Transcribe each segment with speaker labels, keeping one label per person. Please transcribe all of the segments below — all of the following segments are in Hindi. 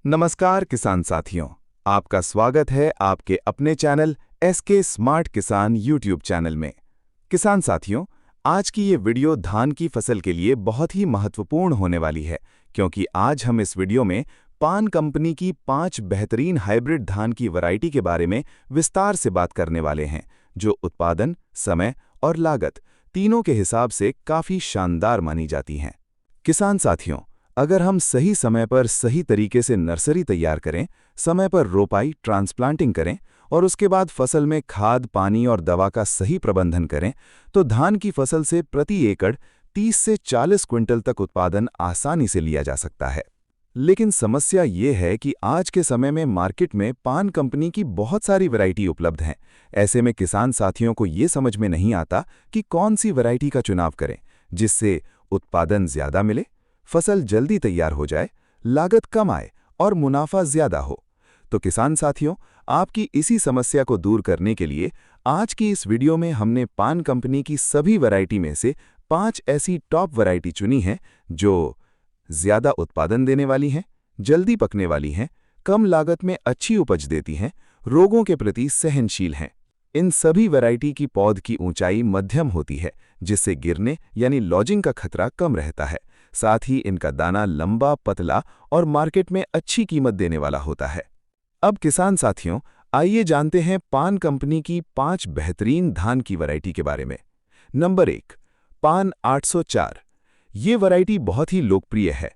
Speaker 1: नमस्कार किसान साथियों, आपका स्वागत है आपके अपने चैनल एसके स्मार्ट किसान यूट्यूब चैनल में। किसान साथियों, आज की ये वीडियो धान की फसल के लिए बहुत ही महत्वपूर्ण होने वाली है, क्योंकि आज हम इस वीडियो में पान कंपनी की 5 बेहतरीन हाइब्रिड धान की वैरायटी के बारे में विस्तार से बात करने वाले हैं, जो उत्पादन, समय और लागत तीनों के हिसाब से काफ़ी शानदार मानी जाती हैं। किसान साथियों, अगर हम सही समय पर सही तरीके से नर्सरी तैयार करें, समय पर रोपाई ट्रांसप्लांटिंग करें और उसके बाद फसल में खाद, पानी और दवा का सही प्रबंधन करें, तो धान की फसल से प्रति एकड़ 30 से 40 क्विंटल तक उत्पादन आसानी से लिया जा सकता है। लेकिन समस्या ये है कि आज के समय में मार्केट में पान कंपनी की बहुत सारी वैरायटी उपलब्ध हैं। ऐसे में किसान साथियों को ये समझ में नहीं आता कि कौन सी वैरायटी का चुनाव करें, जिससे उत्पादन ज़्यादा मिले, फसल जल्दी तैयार हो जाए, लागत कम आए और मुनाफा ज्यादा हो। तो किसान साथियों, आपकी इसी समस्या को दूर करने के लिए आज की इस वीडियो में हमने पान कंपनी की सभी वैरायटी में से 5 ऐसी टॉप वैरायटी चुनी हैं जो ज्यादा उत्पादन देने वाली हैं, जल्दी पकने वाली हैं, कम लागत में अच्छी उपज देती हैं, रोगों के प्रति सहनशील हैं। इन सभी वैरायटी की पौध की ऊंचाई मध्यम होती है, जिससे गिरने यानी लॉजिंग का खतरा कम रहता है। साथ ही इनका दाना लंबा, पतला और मार्केट में अच्छी कीमत देने वाला होता है। अब किसान साथियों, आइए जानते हैं पान कंपनी की 5 बेहतरीन धान की वैरायटी के बारे में। नंबर 1, पान 804। ये वैरायटी बहुत ही लोकप्रिय है।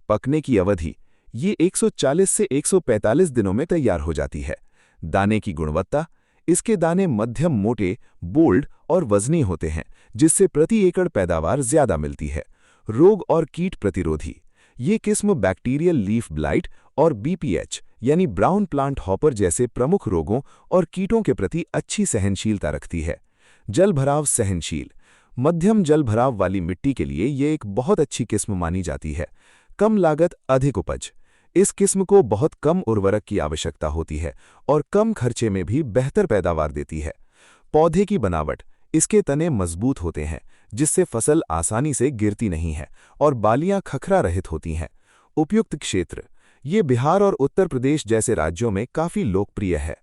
Speaker 1: पकने की अवधि ये 140 से 145 दिनों में तैयार हो जाती है। दाने की गुणवत्ता, इसके दाने मध्यम मोटे, बोल्ड और वजनी होते हैं, जिससे प्रति एकड़ पैदावार ज्यादा मिलती है। रोग और कीट प्रतिरोधी, ये किस्म बैक्टीरियल लीफ ब्लाइट और बीपीएच यानी ब्राउन प्लांट हॉपर जैसे प्रमुख रोगों और कीटों के प्रति अच्छी सहनशीलता रखती है। जलभराव सहनशील, मध्यम जलभराव वाली मिट्टी के लिए ये एक बहुत अच्छी किस्म मानी जाती है। कम लागत, अधिक उपज, इस किस्म को बहुत कम उर्वरक की आवश्यकता होती है और कम खर्चे में भी बेहतर पैदावार देती है। पौधे की बनावट, इसके तने मजबूत होते हैं, जिससे फसल आसानी से गिरती नहीं है और बालियां खखरा रहित होती हैं। उपयुक्त क्षेत्र, ये बिहार और उत्तर प्रदेश जैसे राज्यों में काफी लोकप्रिय है।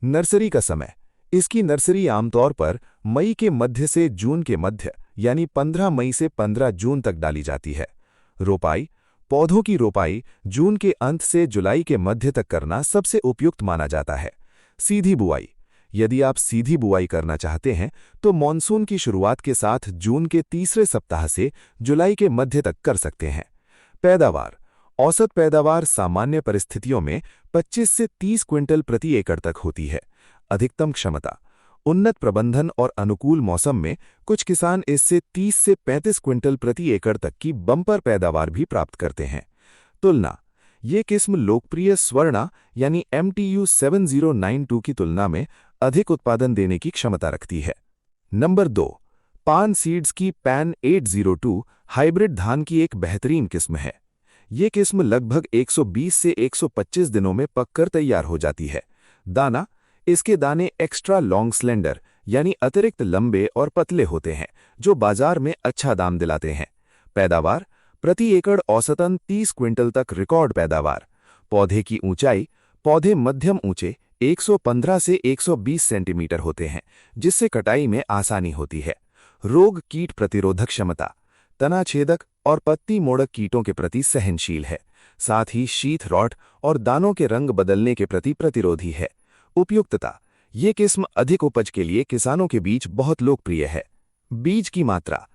Speaker 1: नर्सरी का समय, इसकी नर्सरी आमतौर पर मई के मध्य से जून के मध्य यानी 15 मई से 15 जून तक डाली जाती है। रोपाई, पौधों की रोपाई जून के अंत से जुलाई के मध्य तक करना सबसे उपयुक्त माना जाता है। सीधी बुआई, यदि आप सीधी बुआई करना चाहते हैं तो मॉनसून की शुरुआत के साथ जून के तीसरे सप्ताह से जुलाई के मध्य तक कर सकते हैं। पैदावार, औसत पैदावार सामान्य परिस्थितियों में 25 से 30 क्विंटल प्रति एकड़ तक होती है। अधिकतम क्षमता, उन्नत प्रबंधन और अनुकूल मौसम में कुछ किसान इससे 30 से 35 क्विंटल प्रति एकड़ तक की बम्पर पैदावार भी प्राप्त करते हैं। तुलना, ये किस्म लोकप्रिय स्वर्णा यानी MTU 7092 की तुलना में अधिक उत्पादन देने की क्षमता रखती है। नंबर 2, पान सीड्स की पैन 802 हाइब्रिड धान की एक बेहतरीन किस्म है। ये किस्म लगभग 120 से 125 दिनों में पककर तैयार हो जाती है। दाना, इसके दाने एक्स्ट्रा लॉन्ग स्लेंडर यानी अतिरिक्त लंबे और पतले होते हैं, जो बाजार में अच्छा दाम दिलाते हैं। पैदावार, प्रति एकड़ औसतन 30 क्विंटल तक रिकॉर्ड पैदावार। पौधे की ऊंचाई, पौधे मध्यम ऊंचे 115 से 120 सेंटीमीटर होते हैं, जिससे कटाई में आसानी होती है। रोग कीट प्रतिरोधक क्षमता, तना छेदक और पत्ती मोड़क कीटों के प्रति सहनशील है। साथ ही शीथ रॉट और दानों के रंग बदलने के प्रति प्रतिरोधी है। उपयुक्तता, ये किस्म अधिक उपज के लिए किसानों के बीच बहुत लोकप्रिय है। बीज की मात्रा,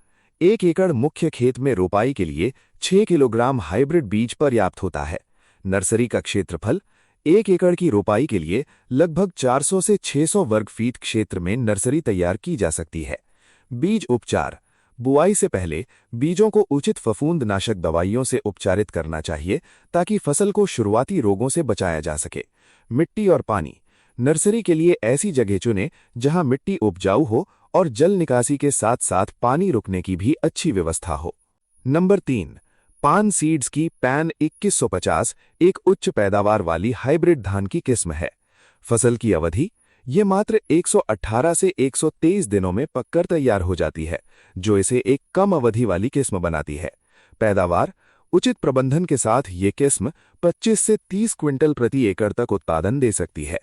Speaker 1: 1 एकड़ मुख्य खेत में रोपाई के लिए 6 किलोग्राम हाइब्रिड बीज पर्याप्त होता है। नर्सरी का क्षेत्रफल, 1 एकड़ की रोपाई के लिए लगभग 400 से 600 वर्ग फीट क्षेत्र में नर्सरी तैयार की जा सकती है। बीज उपचार, बुआई से पहले बीजों को उचित फफूंदनाशक दवाइयों से उपचारित करना चाहिए ताकि फसल को शुरुआती रोगों से बचाया जा सके। मिट्टी और पानी, नर्सरी के लिए ऐसी जगह चुनें जहां मिट्टी उपजाऊ हो और जल निकासी के साथ साथ पानी रुकने की भी अच्छी व्यवस्था हो। नंबर 3, पान सीड्स की पैन 2150 एक उच्च पैदावार वाली हाइब्रिड धान की किस्म है। फसल की अवधि, ये मात्र 118 से 123 दिनों में पककर तैयार हो जाती है, जो इसे एक कम अवधि वाली किस्म बनाती है। पैदावार, उचित प्रबंधन के साथ ये किस्म 25 से 30 क्विंटल प्रति एकड़ तक उत्पादन दे सकती है।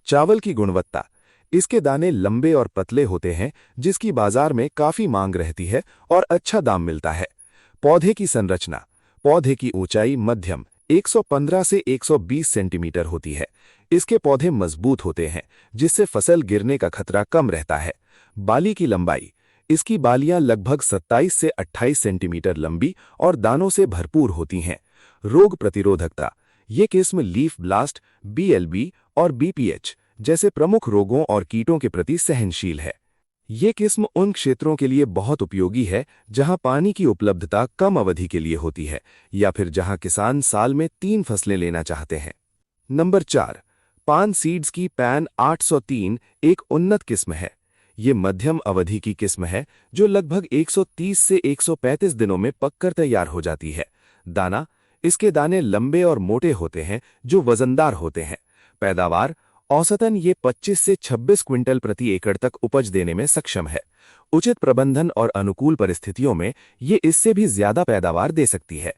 Speaker 1: चावल की गुणवत्ता। इसके दाने लंबे और पतले होते हैं, जिसकी बाजार में काफी मांग रहती है और अच्छा दाम मिलता है। पौधे की संरचना। पौधे की ऊंचाई मध्यम 115 से 120 सेंटीमीटर होती है। इसके पौधे मजबूत होते हैं, जिससे फसल गिरने का खतरा कम रहता है। बाली की लंबाई। इसकी बालियां लगभग 27 से 28 सेंटीमीटर लंबी और दानों से भरपूर होती हैं। रोग प्रतिरोधकता। ये किस्म लीफ ब्लास्ट, BLB और BPH जैसे प्रमुख रोगों और कीटों के प्रति सहनशील है। ये किस्म उन क्षेत्रों के लिए बहुत उपयोगी है जहां पानी की उपलब्धता कम अवधि के लिए होती है या फिर जहां किसान साल में 3 फसलें लेना चाहते हैं। नंबर 4, पान सीड्स की पैन 803 एक उन्नत किस्म है। ये मध्यम अवधि की किस्म है जो लगभग 130 से 135 दिनों में पककर तैयार हो जाती है। दाना। इसके दाने लंबे और मोटे होते हैं जो वजनदार होते हैं। पैदावार। औसतन ये 25 से 26 क्विंटल प्रति एकड़ तक उपज देने में सक्षम है। उचित प्रबंधन और अनुकूल परिस्थितियों में ये इससे भी ज्यादा पैदावार दे सकती है।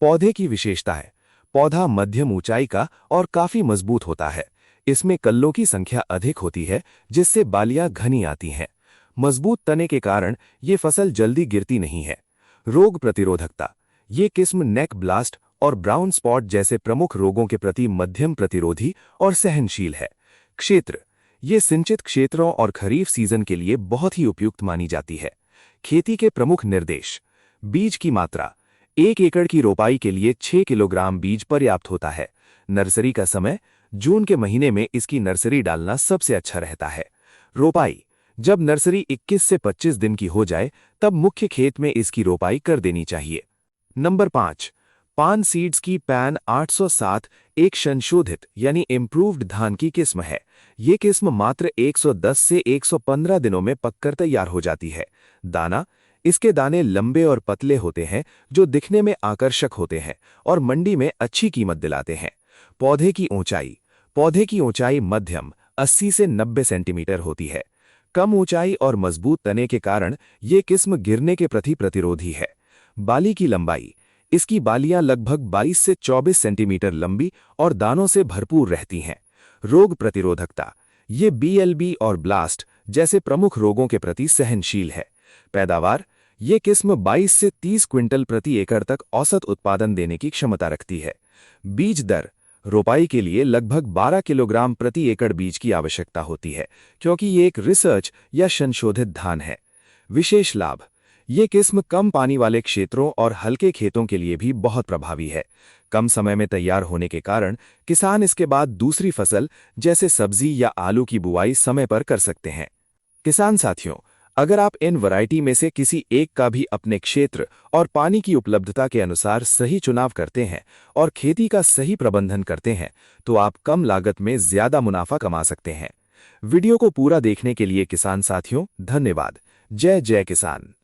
Speaker 1: पौधे की विशेषताएं। पौधा मध्यम ऊंचाई का और काफी मजबूत होता है। इसमें कल्लों की संख्या अधिक होती है, जिससे बालियां घनी आती हैं। मजबूत तने के कारण ये फसल जल्दी गिरती नहीं है। रोग प्रतिरोधकता। ये किस्म नेक ब्लास्ट और ब्राउन स्पॉट जैसे प्रमुख रोगों के प्रति मध्यम प्रतिरोधी और सहनशील है। क्षेत्र। ये सिंचित क्षेत्रों और खरीफ सीजन के लिए बहुत ही उपयुक्त मानी जाती है। खेती के प्रमुख निर्देश। बीज की मात्रा। 1 एकड़ की रोपाई के लिए 6 किलोग्राम बीज पर्याप्त होता है। नर्सरी का समय। जून के महीने में इसकी नर्सरी डालना सबसे अच्छा रहता है। रोपाई। जब नर्सरी 21 से 25 दिन की हो जाए तब मुख्य खेत में इसकी रोपाई कर देनी चाहिए। नंबर 5, पान सीड्स की पैन 807 एक संशोधित यानी इम्प्रूव्ड धान की किस्म है। ये किस्म मात्र 110 से 115 दिनों में पककर तैयार हो जाती है। दाना। इसके दाने लंबे और पतले होते हैं जो दिखने में आकर्षक होते हैं और मंडी में अच्छी कीमत दिलाते हैं। पौधे की ऊंचाई। पौधे की ऊंचाई मध्यम 80 से 90 सेंटीमीटर होती है। कम ऊंचाई और मजबूत तने के कारण ये किस्म गिरने के प्रति प्रतिरोधी है। बाली की लंबाई। इसकी बालियां लगभग 22 से 24 सेंटीमीटर लंबी और दानों से भरपूर रहती हैं। रोग प्रतिरोधकता। ये BLB और ब्लास्ट जैसे प्रमुख रोगों के प्रति सहनशील है। पैदावार। ये किस्म 22 से 30 क्विंटल प्रति एकड़ तक औसत उत्पादन देने की क्षमता रखती है। बीज दर। रोपाई के लिए लगभग 12 किलोग्राम प्रति एकड़ बीज की आवश्यकता होती है, क्योंकि ये एक रिसर्च या संशोधित धान है। विशेष लाभ। ये किस्म कम पानी वाले क्षेत्रों और हल्के खेतों के लिए भी बहुत प्रभावी है। कम समय में तैयार होने के कारण किसान इसके बाद दूसरी फसल जैसे सब्जी या आलू की बुआई समय पर कर सकते हैं। किसान साथियों, अगर आप इन वैरायटी में से किसी एक का भी अपने क्षेत्र और पानी की उपलब्धता के अनुसार सही चुनाव करते हैं और खेती का सही प्रबंधन करते हैं, तो आप कम लागत में ज्यादा मुनाफा कमा सकते हैं। वीडियो को पूरा देखने के लिए किसान साथियों धन्यवाद। जय जय किसान।